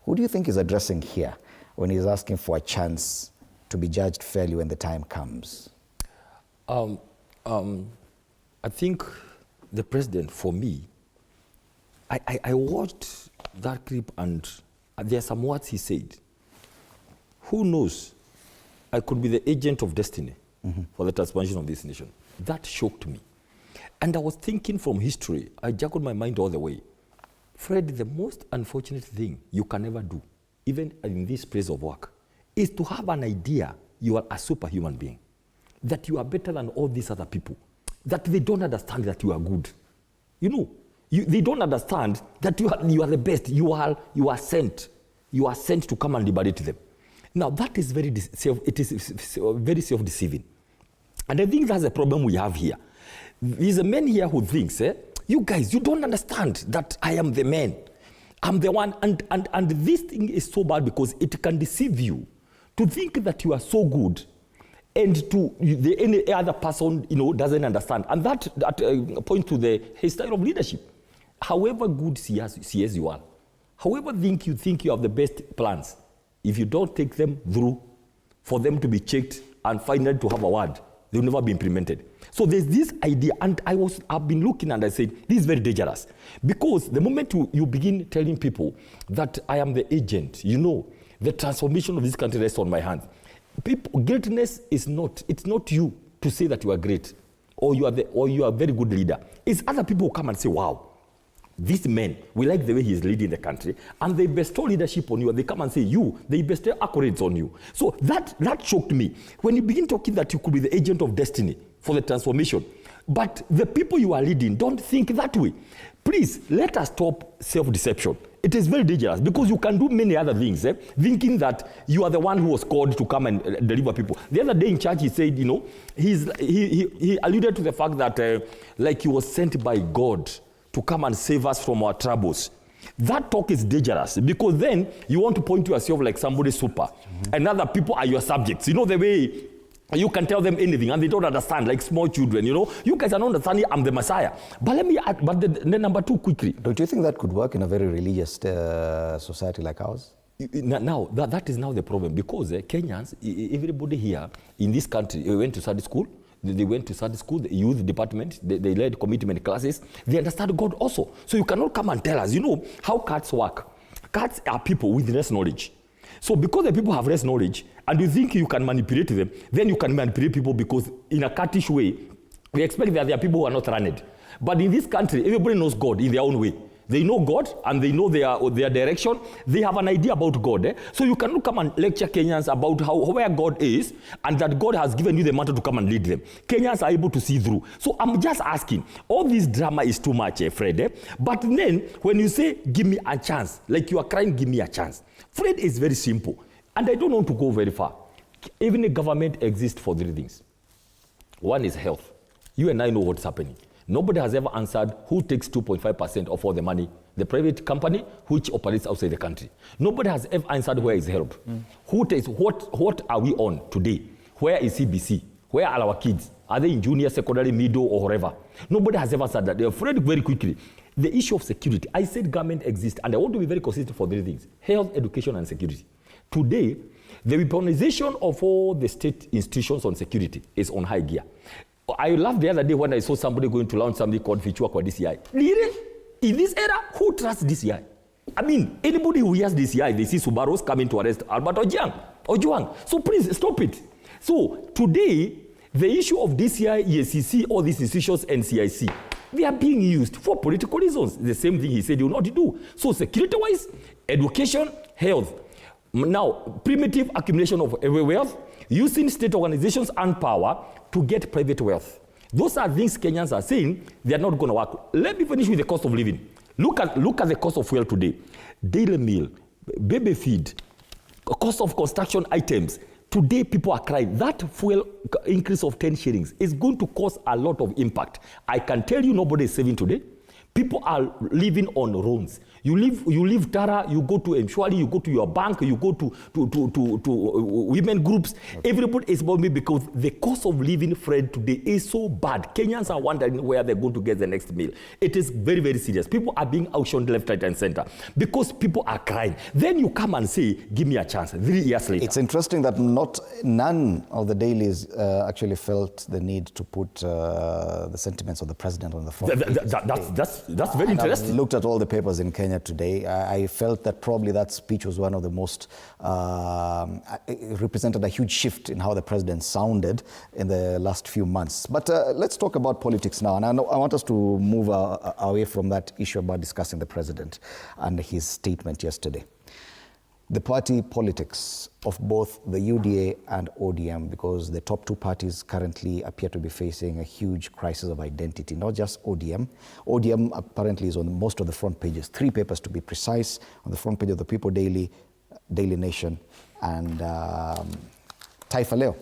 Who do you think is addressing here when he's asking for a chance to be judged fairly when the time comes? I think the president, for me, I watched that clip and there are some words he said. Who knows? I could be the agent of destiny for the transformation of this nation. That shocked me. And I was thinking from history, I juggled my mind all the way. Fred, the most unfortunate thing you can ever do, even in this place of work, is to have an idea you are a superhuman being, that you are better than all these other people, that they don't understand that you are good. You know, they don't understand that you are the best. You are sent. You are sent to come and liberate them. Now that is very self-deceiving. And I think that's the problem we have here. There's a man here who thinks, you guys, you don't understand that I am the man. I'm the one. And this thing is so bad because it can deceive you to think that you are so good and any other person, doesn't understand. And that points to his style of leadership. However good CS you are, however you think you have the best plans, if you don't take them through for them to be checked and finally to have a word, they will never be implemented. So there's this idea, and I've been looking and I said, this is very dangerous. Because the moment you begin telling people that I am the agent, the transformation of this country rests on my hands. Greatness it's not you to say that you are great or you are a very good leader. It's other people who come and say, wow, this man, we like the way he is leading the country, and they bestow leadership on you, and they come and say, they bestow accolades on you. So that shocked me. When you begin talking that you could be the agent of destiny for the transformation, but the people you are leading don't think that way. Please, let us stop self-deception. It is very dangerous because you can do many other things, thinking that you are the one who was called to come and deliver people. The other day in church, he said, he alluded to the fact that he was sent by God to come and save us from our troubles. That talk is dangerous because then you want to point to yourself like somebody super, and other people are your subjects. The way you can tell them anything and they don't understand, like small children, You guys are not understanding I'm the Messiah. But let me add, the number two quickly. Don't you think that could work in a very religious society like ours? Now, that is now the problem because Kenyans, everybody here in this country, went to Sunday school. They went to Sunday school, the youth department, they led commitment classes. They understand God also. So you cannot come and tell us, how cats work. Cats are people with less knowledge. So because the people have less knowledge, and you think you can manipulate them, then you can manipulate people because in a cattish way, we expect that there are people who are not learned. But in this country, everybody knows God in their own way. They know God and they know their direction. They have an idea about God. So you cannot come and lecture Kenyans about where God is and that God has given you the mantle to come and lead them. Kenyans are able to see through. So I'm just asking, all this drama is too much, Fred. But then when you say, give me a chance, like you are crying, give me a chance. Fred is very simple. And I don't want to go very far. Even a government exists for three things. One is health. You and I know what's happening. Nobody has ever answered who takes 2.5% of all the money, the private company which operates outside the country. Nobody has ever answered where is help. Who takes, what are we on today? Where is CBC? Where are our kids? Are they in junior, secondary, middle, or wherever? Nobody has ever said that. They're afraid very quickly. The issue of security. I said government exists, and I want to be very consistent for three things: health, education, and security. Today, the weaponization of all the state institutions on security is on high gear. I laughed the other day when I saw somebody going to launch something called Fichua kwa DCI. In this era, who trusts DCI? I mean, anybody who hears DCI, they see Subarus coming to arrest Albert Ojwang. So please, stop it. So today, the issue of DCI, EACC, all these institutions, and CIC, they are being used for political reasons. The same thing he said he will not do. So security-wise, education, health. Now, primitive accumulation of wealth, using state organizations and power to get private wealth. Those are things Kenyans are saying they are not going to work. Let me finish with the cost of living. Look at the cost of fuel today. Daily meal, baby feed, cost of construction items. Today people are crying. That fuel increase of 10 shillings is going to cause a lot of impact. I can tell you nobody is saving today. People are living on loans. You leave Tara, you go to Mshwari, you go to your bank, you go to women groups. Okay. Everybody is about me because the cost of living, Fred, today is so bad. Kenyans are wondering where they're going to get the next meal. It is very, very serious. People are being auctioned left, right, and center because people are crying. Then you come and say, give me a chance. 3 years later. It's interesting that none of the dailies actually felt the need to put the sentiments of the president on the front. That's very interesting. I've looked at all the papers in Kenya today. I felt that probably that speech was one of the most, it represented a huge shift in how the president sounded in the last few months. But let's talk about politics now. And I want us to move away from that issue about discussing the president and his statement yesterday. The party politics of both the UDA and ODM, because the top two parties currently appear to be facing a huge crisis of identity, not just ODM. ODM apparently is on most of the front pages, 3 papers to be precise, on the front page of the People Daily, Daily Nation, and Taifa Leo.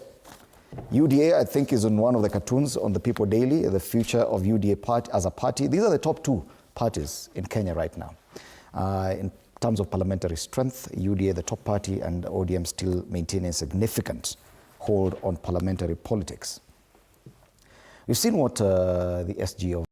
UDA, I think, is on one of the cartoons on the People Daily, the future of UDA party as a party. These are the top 2 parties in Kenya right now. In terms of parliamentary strength, UDA, the top party, and ODM still maintaining a significant hold on parliamentary politics. We've seen what the SG of